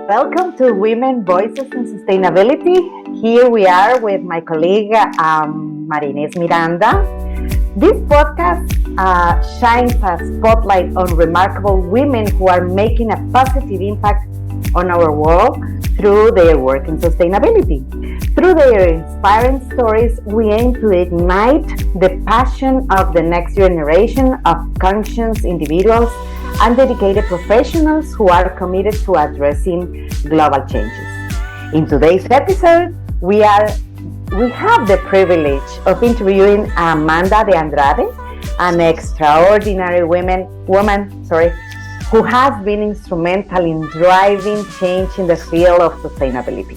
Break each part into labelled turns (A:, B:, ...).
A: Welcome to Women Voices in Sustainability. Here we are with my colleague Miranda. This podcast shines a spotlight on remarkable women who are making a positive impact on our world through their work in sustainability. Through their inspiring stories, we aim to ignite the passion of the next generation of conscious individuals and dedicated professionals who are committed to addressing global changes. In today's episode, we have the privilege of interviewing Amanda de Andrade, an extraordinary woman who has been instrumental in driving change in the field of sustainability.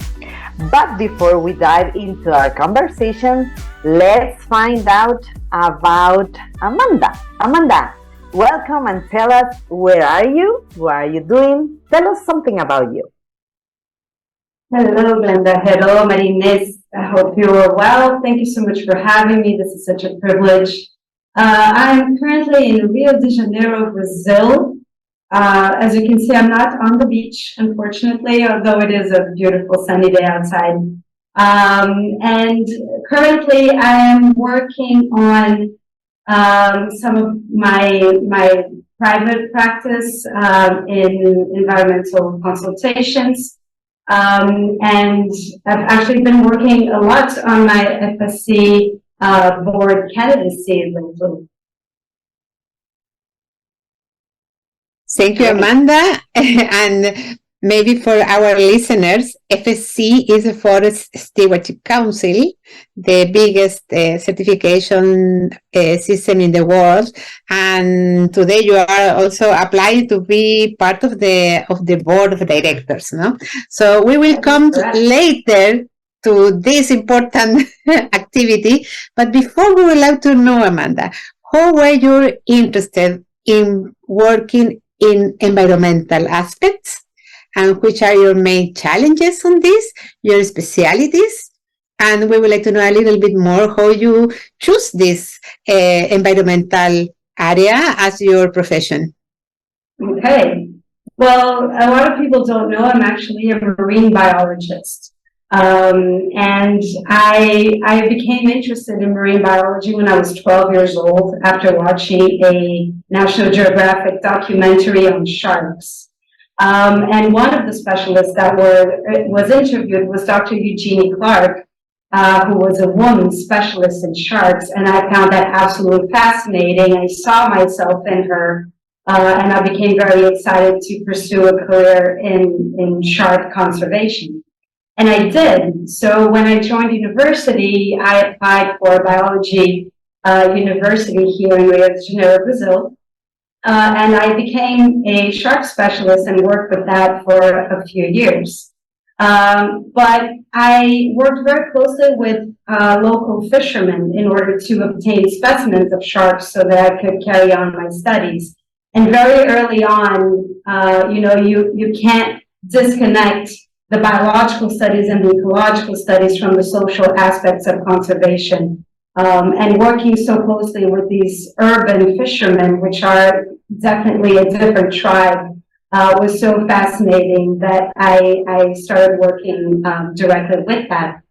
A: But before we dive into our conversation, let's find out about Amanda. Amanda, welcome and tell us, where are you? What are you doing? Tell us something about you.
B: Hello, Glenda. Hello, Ines. I hope you are well. Thank you so much for having me. This is such a privilege. I'm currently in Rio de Janeiro, Brazil. As you can see, I'm not on the beach, unfortunately, although it is a beautiful sunny day outside. And currently I am working on some of my private practice in environmental consultations. And I've actually been working a lot on my FSC board candidacy lately.
C: Thank you, Amanda. And maybe for our listeners, FSC is the Forest Stewardship Council, the biggest certification system in the world. And today you are also applying to be part of the board of directors, no? So we will come later to this important activity. But before, we would like to know, Amanda, how were you interested in working in environmental aspects, and which are your main challenges on this, your specialities? And we would like to know a little bit more how you choose this environmental area as your profession.
B: Okay. Well, a lot of people don't know I'm actually a marine biologist. And I became interested in marine biology when I was 12 years old after watching a National Geographic documentary on sharks. And one of the specialists that was interviewed was Dr. Eugenie Clark, who was a woman specialist in sharks. And I found that absolutely fascinating. I saw myself in her, and I became very excited to pursue a career in shark conservation. And I did. So when I joined university, I applied for a biology university here in Rio de Janeiro, Brazil. And I became a shark specialist and worked with that for a few years. But I worked very closely with local fishermen in order to obtain specimens of sharks so that I could carry on my studies. And very early on, you can't disconnect the biological studies and the ecological studies from the social aspects of conservation. And working so closely with these urban fishermen, which are definitely a different tribe, was so fascinating that I started working directly with that.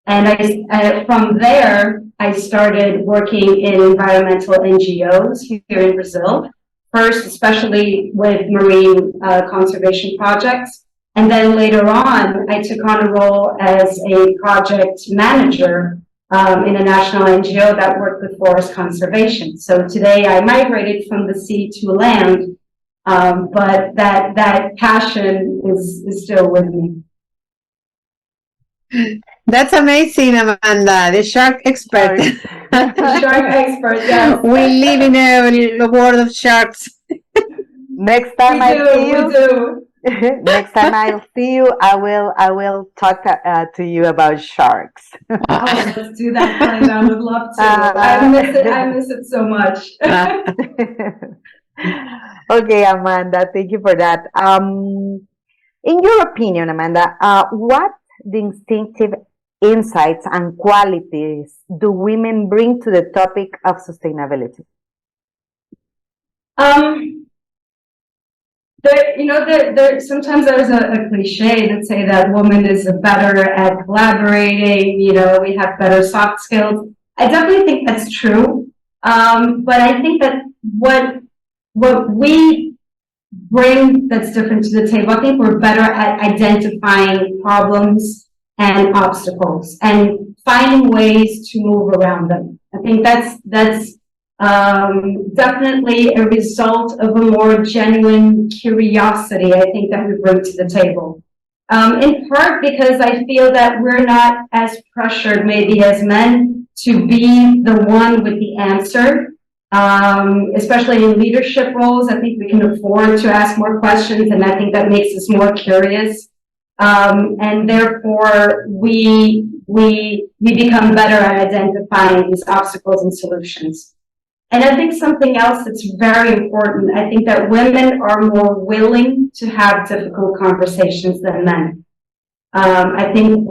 B: And from there, I started working in environmental NGOs here in Brazil, first especially with marine conservation projects. And then later on, I took on a role as a project manager in a national NGO that worked with forest conservation. So today I migrated from the sea to land, but that passion is still with me.
C: That's amazing, Amanda, the shark expert.
B: The shark expert, yes.
C: We live in a world of sharks.
A: Next time Next time I'll see you, I will talk to you about sharks.
B: Oh, let's do that, Glenda. I would love to. I miss it so much.
A: Okay, Amanda, thank you for that. In your opinion, Amanda, what distinctive insights and qualities do women bring to the topic of sustainability?
B: Sometimes there's a cliche that say that woman is better at collaborating, we have better soft skills. I definitely think that's true. But I think that what we bring that's different to the table, I think we're better at identifying problems and obstacles and finding ways to move around them. I think that's definitely a result of a more genuine curiosity, I think, that we bring to the table. In part because I feel that we're not as pressured maybe as men to be the one with the answer. Especially in leadership roles, I think we can afford to ask more questions, and I think that makes us more curious. And therefore, we become better at identifying these obstacles and solutions. And I think something else that's very important, I think that women are more willing to have difficult conversations than men. I think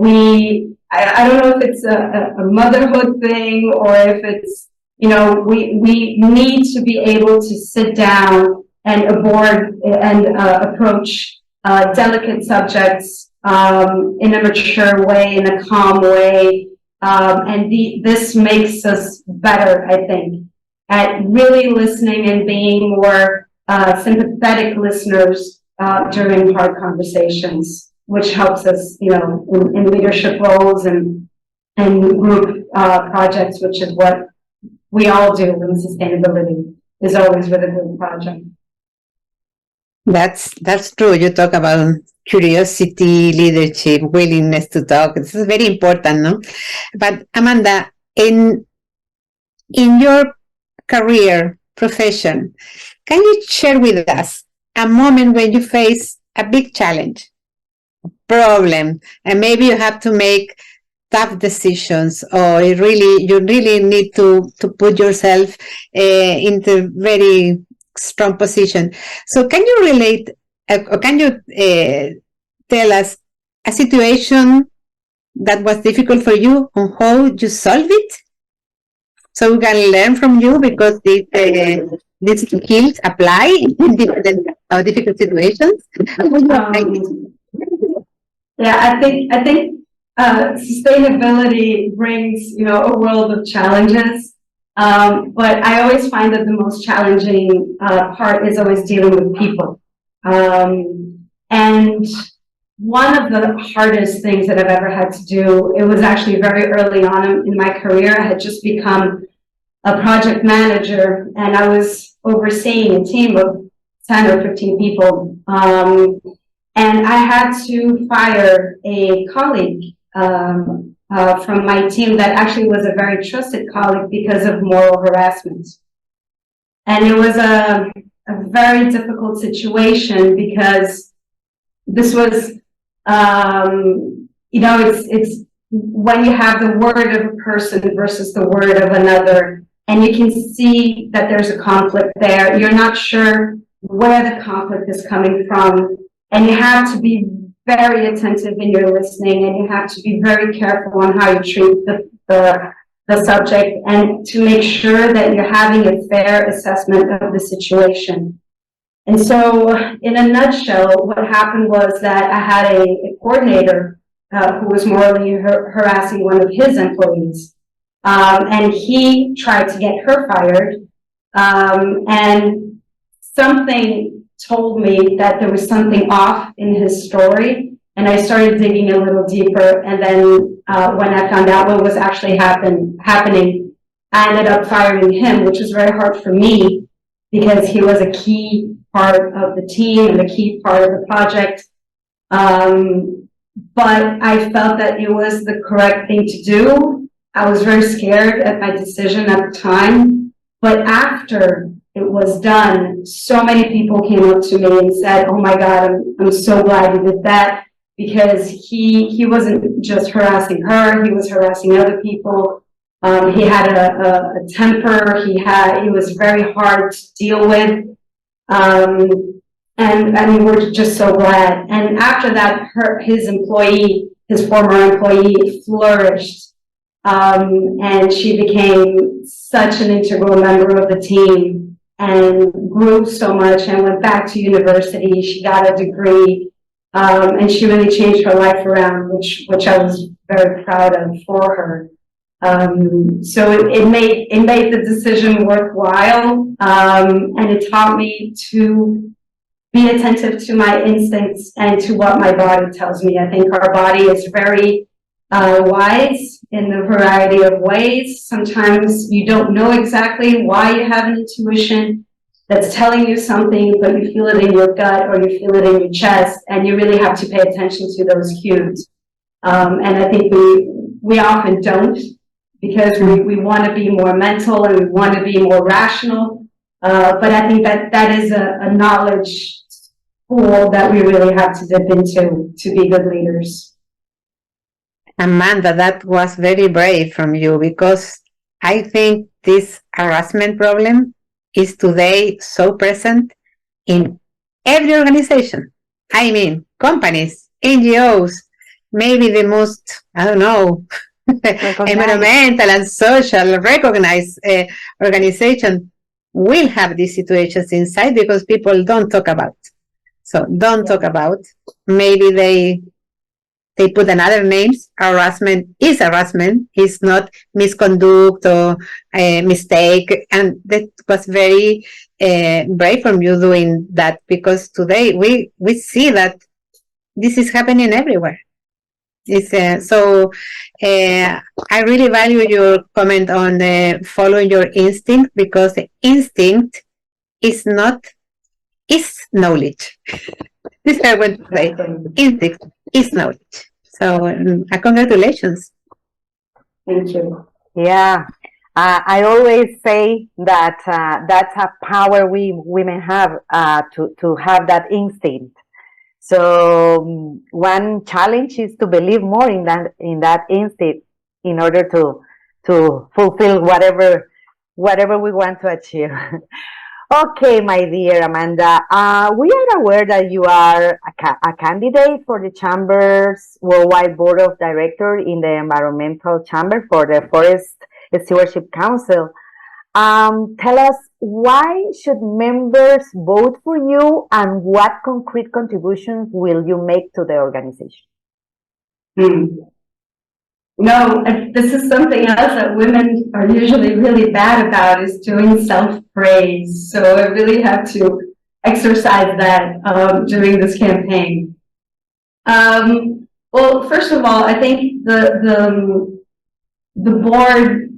B: I don't know if it's a motherhood thing or if it's, we need to be able to sit down and approach delicate subjects in a mature way, in a calm way. And this makes us better, I think, at really listening and being more sympathetic listeners during hard conversations, which helps us, in leadership roles and group projects, which is what we all do in sustainability, is always with a group project.
C: That's true. You talk about curiosity, leadership, willingness to talk. This is very important, no? But Amanda, in your career, profession, can you share with us a moment when you face a big challenge, problem, and maybe you have to make tough decisions, or you really need to put yourself into very strong position? So can you relate, or can you tell us a situation that was difficult for you and how you solve it? So we can learn from you, because these skills apply in different difficult situations.
B: I think sustainability brings, a world of challenges. But I always find that the most challenging part is always dealing with people. And one of the hardest things that I've ever had to do, it was actually very early on in my career. I had just become a project manager, and I was overseeing a team of 10 or 15 people. And I had to fire a colleague from my team that actually was a very trusted colleague because of moral harassment. And it was a very difficult situation, because this was, it's when you have the word of a person versus the word of another, and you can see that there's a conflict there. You're not sure where the conflict is coming from, and you have to be very attentive in your listening, and you have to be very careful on how you treat the subject, and to make sure that you're having a fair assessment of the situation. And so, in a nutshell, what happened was that I had a coordinator who was morally harassing one of his employees. And he tried to get her fired. And something told me that there was something off in his story. And I started digging a little deeper. And then when I found out what was actually happening, I ended up firing him, which was very hard for me, because he was a key part of the team and a key part of the project. But I felt that it was the correct thing to do. I was very scared at my decision at the time. But after it was done, so many people came up to me and said, "Oh my God, I'm so glad you did that," because he wasn't just harassing her, he was harassing other people. He had a temper. He was very hard to deal with. And we're just so glad. And after that, his former employee flourished. And she became such an integral member of the team. and grew so much and went back to university. She got a degree, and she really changed her life around, which I was very proud of for her. So it made the decision worthwhile, and it taught me to be attentive to my instincts and to what my body tells me. I think our body is very wise in a variety of ways. Sometimes you don't know exactly why you have an intuition that's telling you something, but you feel it in your gut or you feel it in your chest, and you really have to pay attention to those cues. And I think we often don't, because we want to be more mental and we want to be more rational. But I think that is a knowledge pool that we really have to dip into to be good leaders.
C: Amanda, that was very brave from you, because I think this harassment problem is today so present in every organization. I mean, companies, NGOs, maybe the most, I don't know, environmental and social recognized organization will have these situations inside, because people don't talk about. So don't talk about. Maybe they put another names. Harassment is harassment. It's not misconduct or mistake. And that was very brave from you doing that, because today we see that this is happening everywhere. So I really value your comment on following your instinct, because the instinct is knowledge. This is what I want to say. Instinct is knowledge. So congratulations.
B: Thank you.
A: Yeah. I always say that that's a power we women have, to have that instinct. So one challenge is to believe more in that instinct in order to fulfill whatever we want to achieve. Okay, my dear Amanda, we are aware that you are a candidate for the Chamber's Worldwide Board of Directors in the Environmental Chamber for the Forest Stewardship Council. Tell us, why should members vote for you, and what concrete contributions will you make to the organization?
B: No, this is something else that women are usually really bad about, is doing self-praise. So I really have to exercise that during this campaign. Well, first of all, I think the board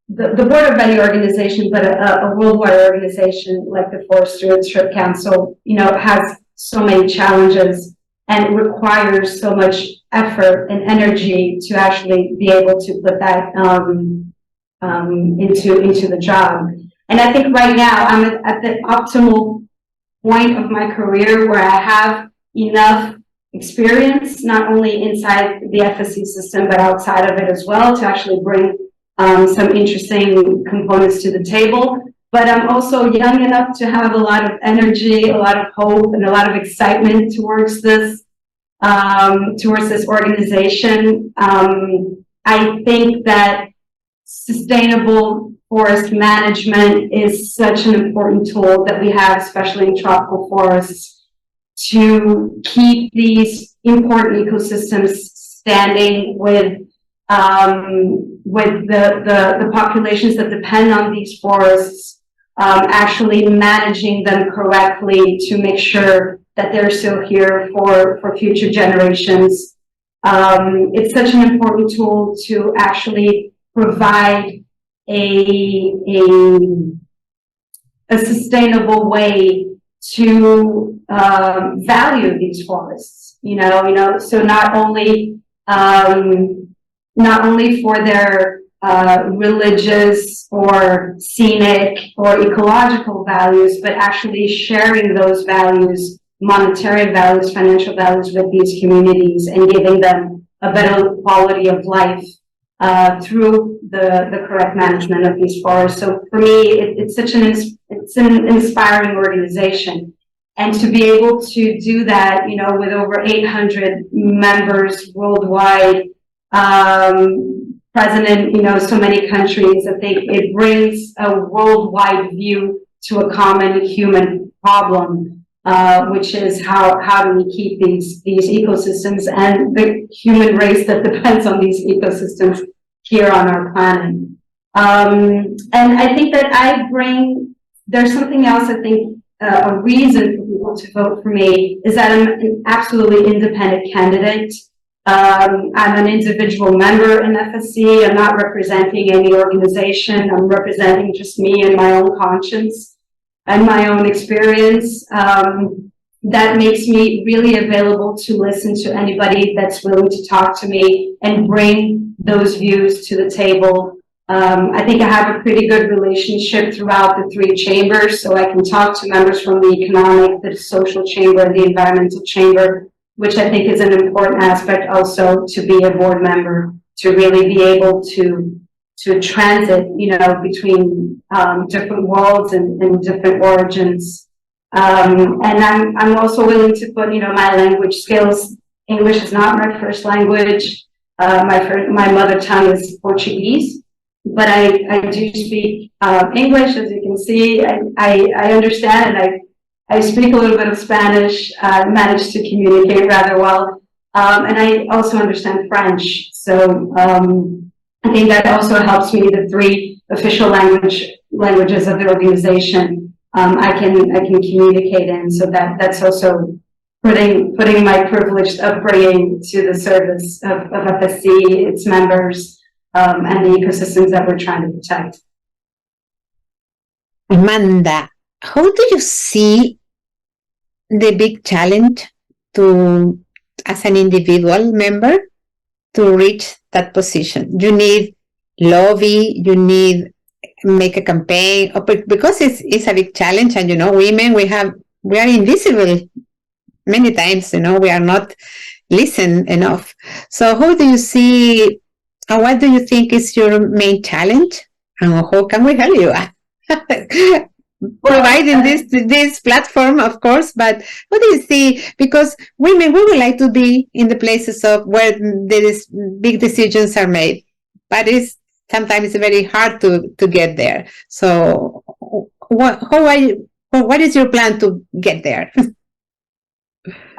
B: of any organization, but a worldwide organization like the Forest Stewardship Council, has so many challenges and requires so much effort and energy to actually be able to put that into the job. And I think right now I'm at the optimal point of my career where I have enough experience, not only inside the FSC system, but outside of it as well, to actually bring some interesting components to the table. But I'm also young enough to have a lot of energy, a lot of hope, and a lot of excitement towards this organization. I think that sustainable forest management is such an important tool that we have, especially in tropical forests, to keep these important ecosystems standing with the populations that depend on these forests, actually managing them correctly to make sure that they're still here for future generations. It's such an important tool to actually provide a sustainable way to value these forests. So not only for their religious or scenic or ecological values, but actually sharing those values, monetary values, financial values, with these communities, and giving them a better quality of life through the correct management of these forests. So for me, it's an inspiring organization. And to be able to do that, with over 800 members worldwide, present in, so many countries, I think it brings a worldwide view to a common human problem, which is how do we keep these ecosystems and the human race that depends on these ecosystems here on our planet. And I think that there's something else, I think, a reason for people to vote for me is that I'm an absolutely independent candidate. I'm an individual member in FSC. I'm not representing any organization. I'm representing just me and my own conscience and my own experience. That makes me really available to listen to anybody that's willing to talk to me and bring those views to the table. I think I have a pretty good relationship throughout the three chambers, so I can talk to members from the economic, the social chamber, and the environmental chamber, which I think is an important aspect also to be a board member, to really be able to transit, between different worlds and different origins. And I'm also willing to put, my language skills. English is not my first language. My mother tongue is Portuguese, but I do speak English, as you can see. I understand, and I speak a little bit of Spanish. I manage to communicate rather well, and I also understand French. So I think that also helps me. The three official languages of the organization I can communicate in. So that's also putting my privileged upbringing to the service of FSC, its members, and the ecosystems that we're trying to protect.
C: Amanda, how do you see the big challenge as an individual member, to reach that position? You need lobby, you need make a campaign, because it's a big challenge, and women, we are invisible many times. We are not listened enough. So how do you see, or what do you think is your main challenge, and how can we help you? Providing this platform, of course, but what do you see? Because women, we would like to be in the places of where these big decisions are made, but sometimes it's very hard to get there. So what is your plan to get there?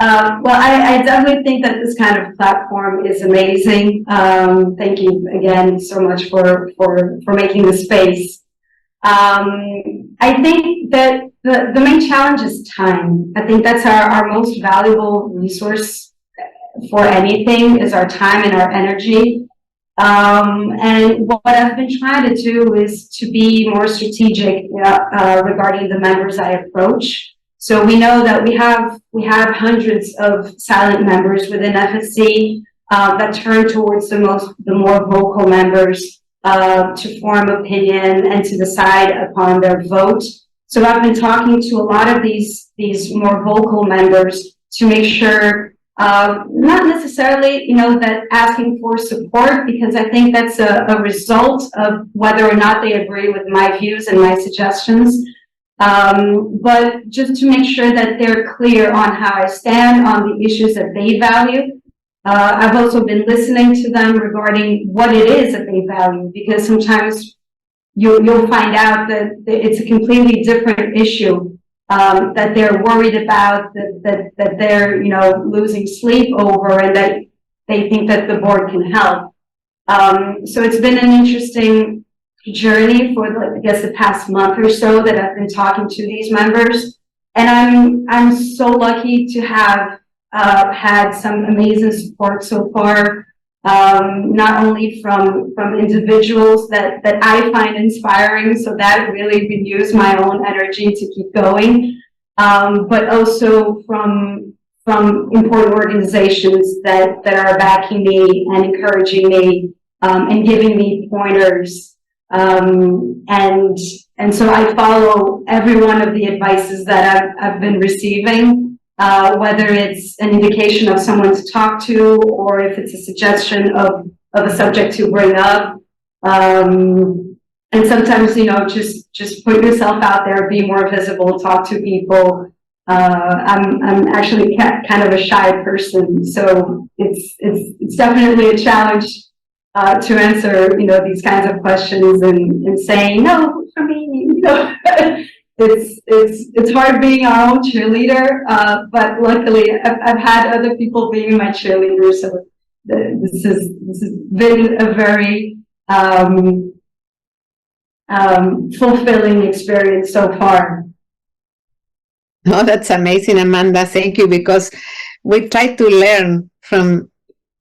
B: Well, I definitely think that this kind of platform is amazing. Thank you again so much for making the space. I think that the main challenge is time. I think that's our most valuable resource for anything, is our time and our energy. And what I've been trying to do is to be more strategic regarding the members I approach. So we know that we have hundreds of silent members within FSC that turn towards the more vocal members to form opinion and to decide upon their vote. So I've been talking to a lot of these more vocal members to make sure, not necessarily, that asking for support, because I think that's a result of whether or not they agree with my views and my suggestions, but just to make sure that they're clear on how I stand on the issues that they value. I've also been listening to them regarding what it is that they value, because sometimes you'll find out that it's a completely different issue that they're worried about, that they're losing sleep over, and that they think that the board can help. So it's been an interesting journey for I guess the past month or so that I've been talking to these members, and I'm so lucky to have had some amazing support so far, not only from individuals that I find inspiring, so that really renews my own energy to keep going, but also from important organizations that are backing me and encouraging me, and giving me pointers, and so I follow every one of the advices that I've been receiving. Whether it's an indication of someone to talk to, or if it's a suggestion of a subject to bring up. And sometimes, just put yourself out there, be more visible, talk to people. I'm actually kind of a shy person, so it's definitely a challenge to answer, these kinds of questions and saying, no, for me, it's hard being our own cheerleader, but luckily I've had other people being my cheerleader, so this has been a very fulfilling experience so far.
C: Oh, that's amazing, Amanda. Thank you, because we try to learn from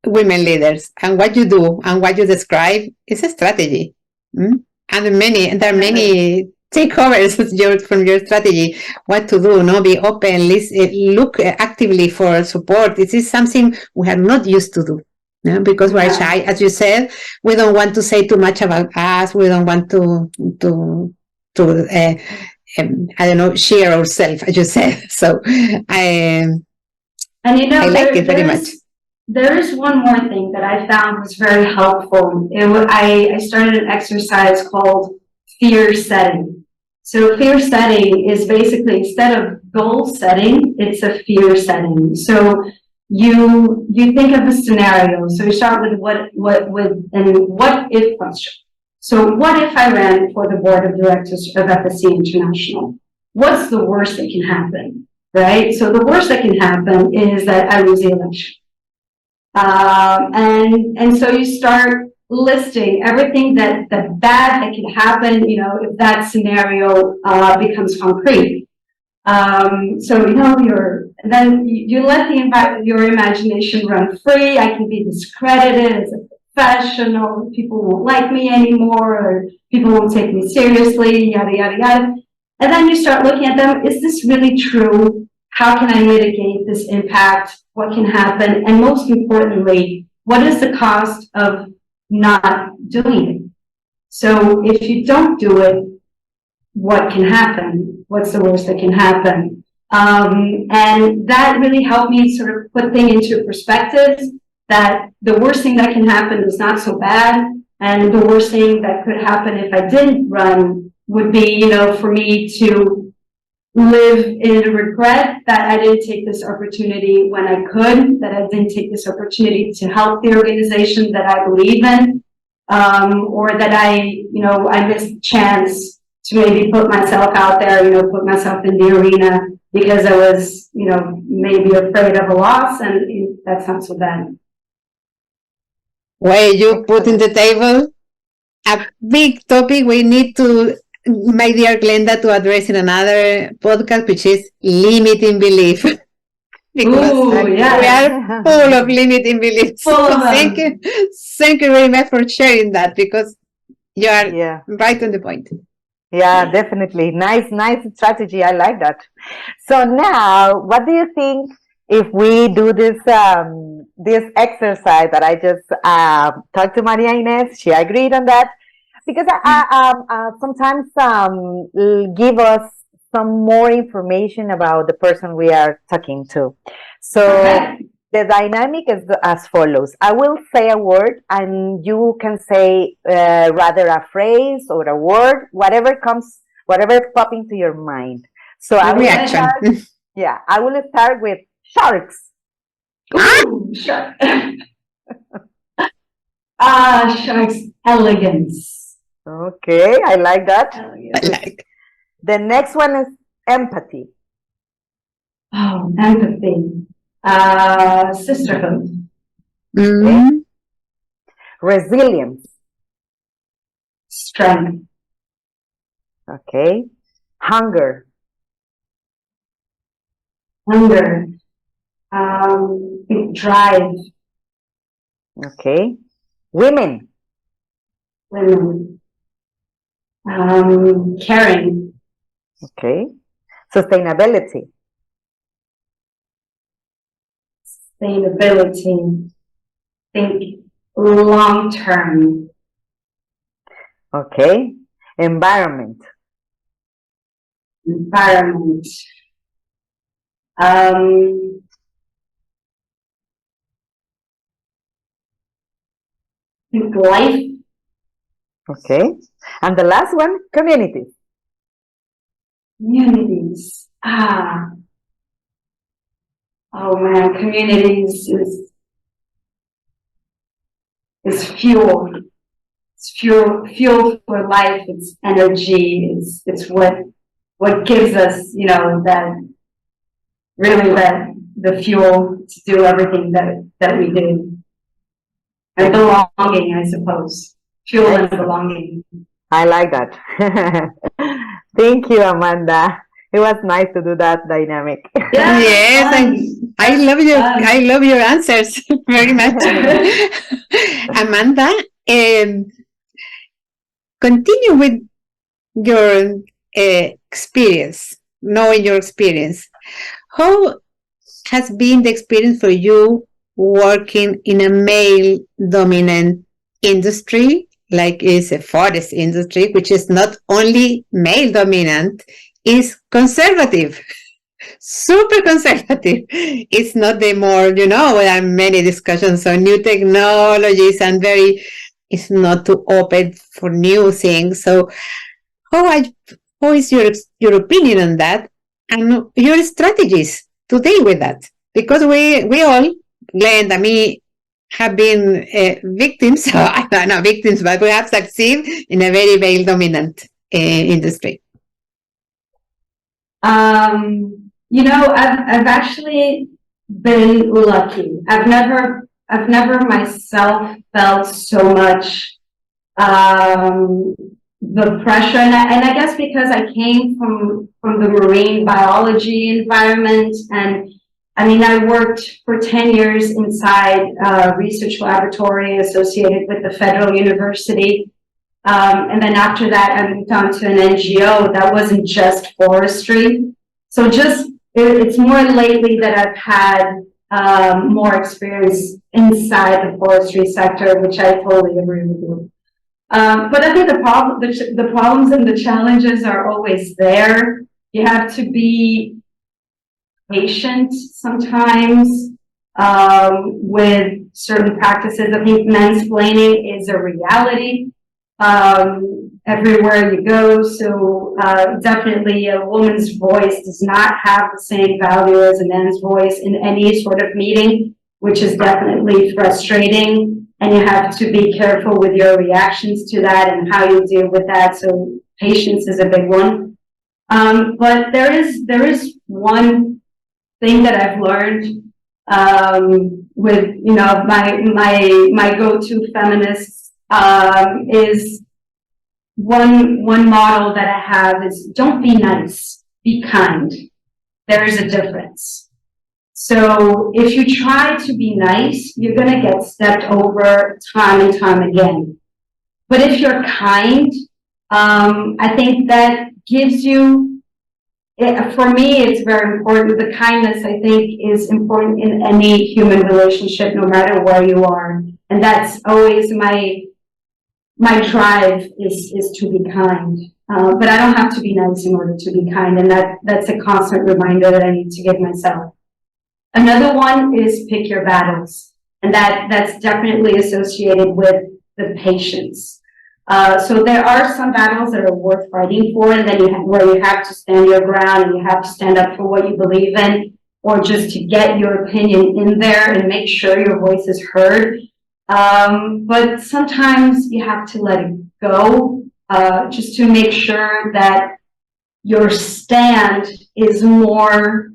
C: women leaders, and what you do and what you describe is a strategy. And there are many takeovers from your strategy. What to do? No, be open. Look actively for support. This is something we are not used to do. No, because we're shy, as you said. We don't want to say too much about us. We don't want to I don't know, share ourselves, as you said. So I like it very much.
B: There is one more thing that I found was very helpful. I started an exercise called fear setting. So fear setting is basically, instead of goal setting, it's a fear setting. So you think of a scenario. So you start with what if question. So what if I ran for the board of directors of FSC International? What's the worst that can happen, right? So the worst that can happen is that I lose the election. And so you start listing everything that bad that can happen, if that scenario becomes concrete. So then you let your imagination run free. I can be discredited as a professional. People won't like me anymore, or people won't take me seriously. Yada yada yada. And then you start looking at them. Is this really true? How can I mitigate this impact? What can happen? And most importantly, what is the cost of not doing it? So if you don't do it, what can happen? What's the worst that can happen? And that really helped me sort of put things into perspective, that the worst thing that can happen is not so bad. And the worst thing that could happen if I didn't run would be, for me to live in regret that I didn't take this opportunity when I could, that I didn't take this opportunity to help the organization that I believe in, or that I missed a chance to maybe put myself out there, put myself in the arena because I was, maybe afraid of a loss, and that's not so bad.
C: Well, you put in the table a big topic we need to, my dear Glenda, to address in another podcast, which is limiting belief. Because we are full of limiting beliefs. Thank you very much for sharing that, because you are right on the point.
A: Yeah, definitely. Nice strategy. I like that. So now, what do you think if we do this this exercise that I just talked to Maria Ines? She agreed on that, because I sometimes give us some more information about the person we are talking to. So the dynamic is as follows. I will say a word, and you can say rather a phrase or a word, whatever pops into your mind. So I will I will start with sharks.
B: Ooh, shark. Sharks, elegance.
A: Okay, I like that.
B: Elegance.
A: The next one is empathy.
B: Oh, empathy. Sisterhood.
A: Okay. Resilience.
B: Strength.
A: Okay. Hunger.
B: Hunger. Drive.
A: Okay. Women.
B: Women. Caring.
A: Okay. Sustainability.
B: Sustainability. Think long term.
A: Okay. Environment.
B: Environment. Think life.
A: Okay. And the last one, communities.
B: Communities. Oh man, communities is fuel. It's fuel for life. It's energy. It's what what gives us, that really the fuel to do everything that we do. And belonging, I suppose. Fuel and belonging.
A: I like that. Thank you, Amanda. It was nice to do that dynamic.
B: Yeah,
C: Yes, I love I love your answers very much. Amanda, continue with your experience, knowing your experience. How has been the experience for you working in a male dominant industry, like is a forest industry, which is not only male dominant, is conservative, super conservative. It's not the more, there are many discussions on new technologies and it's not too open for new things. So how is your opinion on that and your strategies to deal with that? Because we all, Glenda, me, have been victims, not victims, but we have succeeded in a very male dominant industry.
B: I've actually been lucky. I've never myself felt so much the pressure, and I guess because I came from the marine biology environment, and I worked for 10 years inside a research laboratory associated with the Federal University. And then after that, I moved on to an NGO that wasn't just forestry. So it's more lately that I've had more experience inside the forestry sector, which I totally agree with you. But I think the problems and the challenges are always there. You have to be patient sometimes with certain practices. I think mansplaining is a reality everywhere you go. So definitely a woman's voice does not have the same value as a man's voice in any sort of meeting, which is definitely frustrating. And you have to be careful with your reactions to that and how you deal with that. So patience is a big one. But there is one thing that I've learned with my go-to feminists is one model that I have is don't be nice, be kind. There is a difference. So if you try to be nice, you're going to get stepped over time and time again. But if you're kind, I think that gives you, for me, it's very important. The kindness, I think, is important in any human relationship, no matter where you are. And that's always my drive is to be kind. But I don't have to be nice in order to be kind. And that's a constant reminder that I need to give myself. Another one is pick your battles. And that's definitely associated with the patience. So there are some battles that are worth fighting for, and then where you have to stand your ground and you have to stand up for what you believe in, or just to get your opinion in there and make sure your voice is heard. But sometimes you have to let it go, just to make sure that your stand is more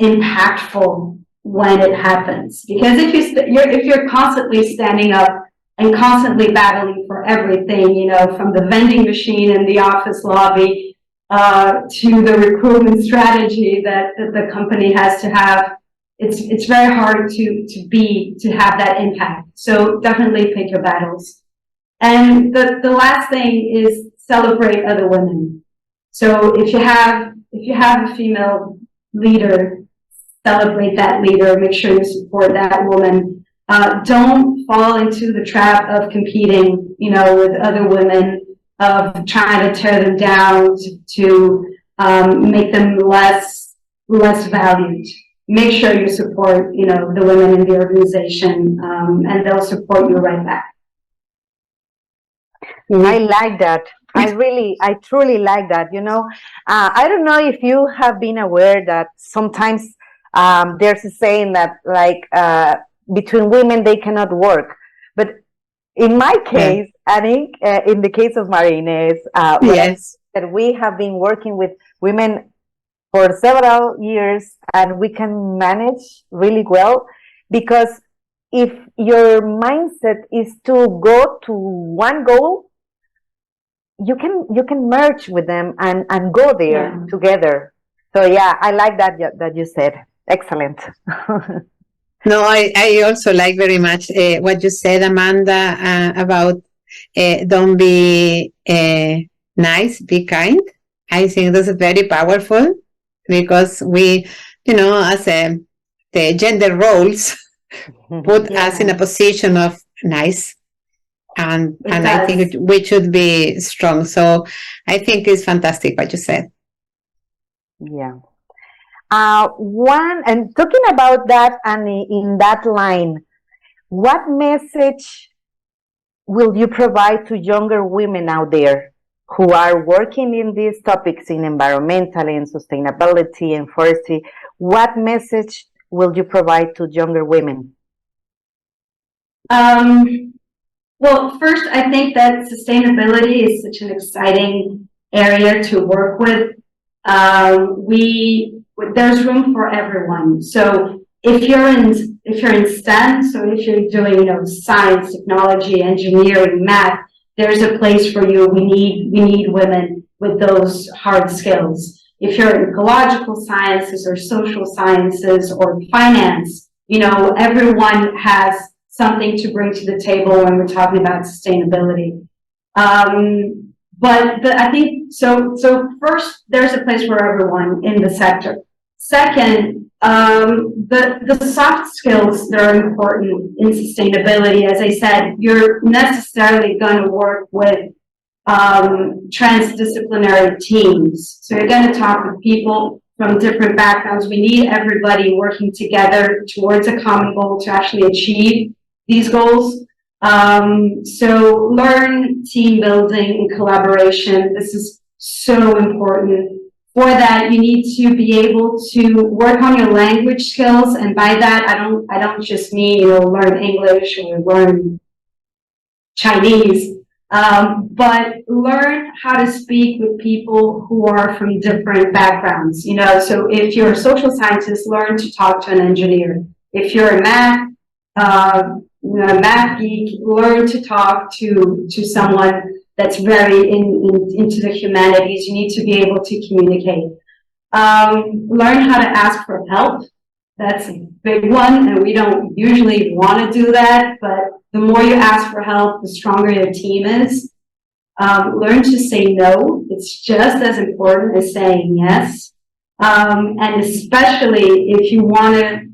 B: impactful when it happens. Because if you're constantly standing up and constantly battling for everything, from the vending machine in the office lobby to the recruitment strategy that the company has to have, it's very hard to have that impact. So definitely pick your battles. And the last thing is celebrate other women. So if you have a female leader, celebrate that leader, make sure you support that woman. Don't fall into the trap of competing, with other women, of trying to tear them down, to make them less valued. Make sure you support, the women in the organization, and they'll support you right back.
A: I like that. I truly like that. I don't know if you have been aware that sometimes there's a saying that between women they cannot work, but in my case, I think in the case of Ines,
C: yes,
A: that we have been working with women for several years, and we can manage really well, because if your mindset is to go to one goal, you can merge with them and go there together. So yeah, I like that you said. Excellent.
C: No, I also like very much what you said, Amanda, about don't be nice, be kind. I think that's very powerful, because we, as the gender roles put us in a position of nice, and I think we should be strong. So I think it's fantastic what you said.
A: Yeah. And talking about that, and in that line, what message will you provide to younger women out there who are working in these topics, in environmental and sustainability and forestry? What message will you provide to younger women?
B: Well, first, I think that sustainability is such an exciting area to work with. There's room for everyone. So if you're in STEM, so if you're doing, science, technology, engineering, math, there's a place for you. We need women with those hard skills. If you're in ecological sciences or social sciences or finance, everyone has something to bring to the table when we're talking about sustainability. But I think so. First, there's a place for everyone in the sector. Second, the soft skills that are important in sustainability. As I said, you're necessarily going to work with transdisciplinary teams. So you're going to talk with people from different backgrounds. We need everybody working together towards a common goal to actually achieve these goals. So learn team building and collaboration. This is so important. For that, you need to be able to work on your language skills, and by that, I don't just mean learn English or learn Chinese, but learn how to speak with people who are from different backgrounds. So if you're a social scientist, learn to talk to an engineer. If you're a math geek, learn to talk to someone that's very into the humanities. You need to be able to communicate. Learn how to ask for help. That's a big one, and we don't usually want to do that, but the more you ask for help, the stronger your team is. Learn to say no. It's just as important as saying yes. And especially if you want to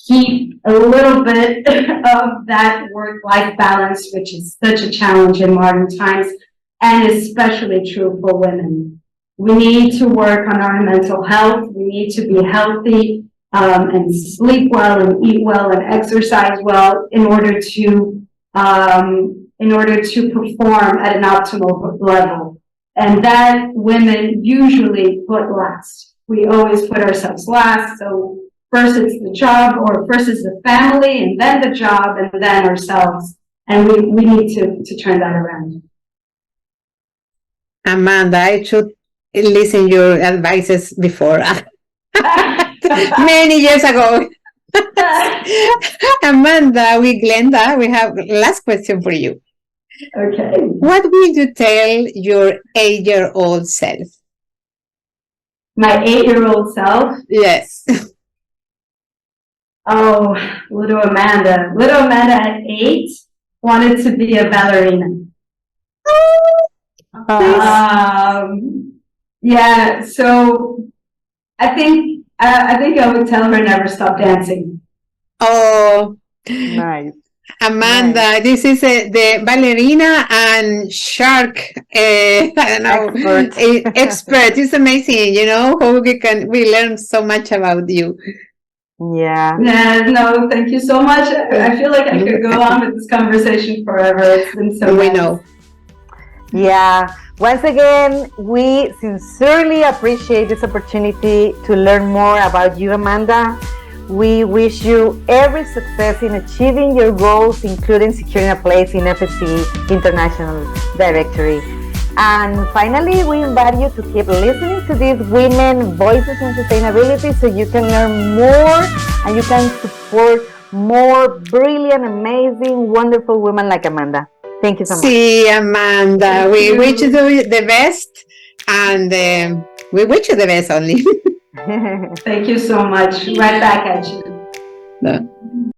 B: keep a little bit of that work-life balance, which is such a challenge in modern times, and especially true for women. We need to work on our mental health. We need to be healthy and sleep well and eat well and exercise well in order to perform at an optimal level. And that women usually put last. We always put ourselves last. So first it's the job, or first is the family, and then the job, and then ourselves. And we need to turn that around.
C: Amanda, I should listen your advices before. Many years ago. Amanda, with Glenda, we have last question for you.
B: Okay.
C: What will you tell your 8-year-old self?
B: My 8-year-old self?
C: Yes.
B: Oh, little Amanda. Little Amanda at 8 wanted to be a ballerina. Yeah, so I think I would tell her never stop dancing.
C: Oh,
A: nice.
C: Amanda,
A: nice.
C: This is the ballerina and shark. I don't know, expert. It's amazing, how we learn so much about you.
A: Yeah.
B: No, thank you so much. I feel like I could go on with this conversation forever. It's been so
C: We
B: nice.
C: know.
A: Yeah. Once again, we sincerely appreciate this opportunity to learn more about you, Amanda. We wish you every success in achieving your goals, including securing a place in FSC International Directory. And finally, we invite you to keep listening to these women voices in sustainability so you can learn more and you can support more brilliant, amazing, wonderful women like Amanda. Thank you so much.
C: See, Amanda, we wish you the best, and we wish you the best only.
B: Thank you so much. Right back at you.
C: No.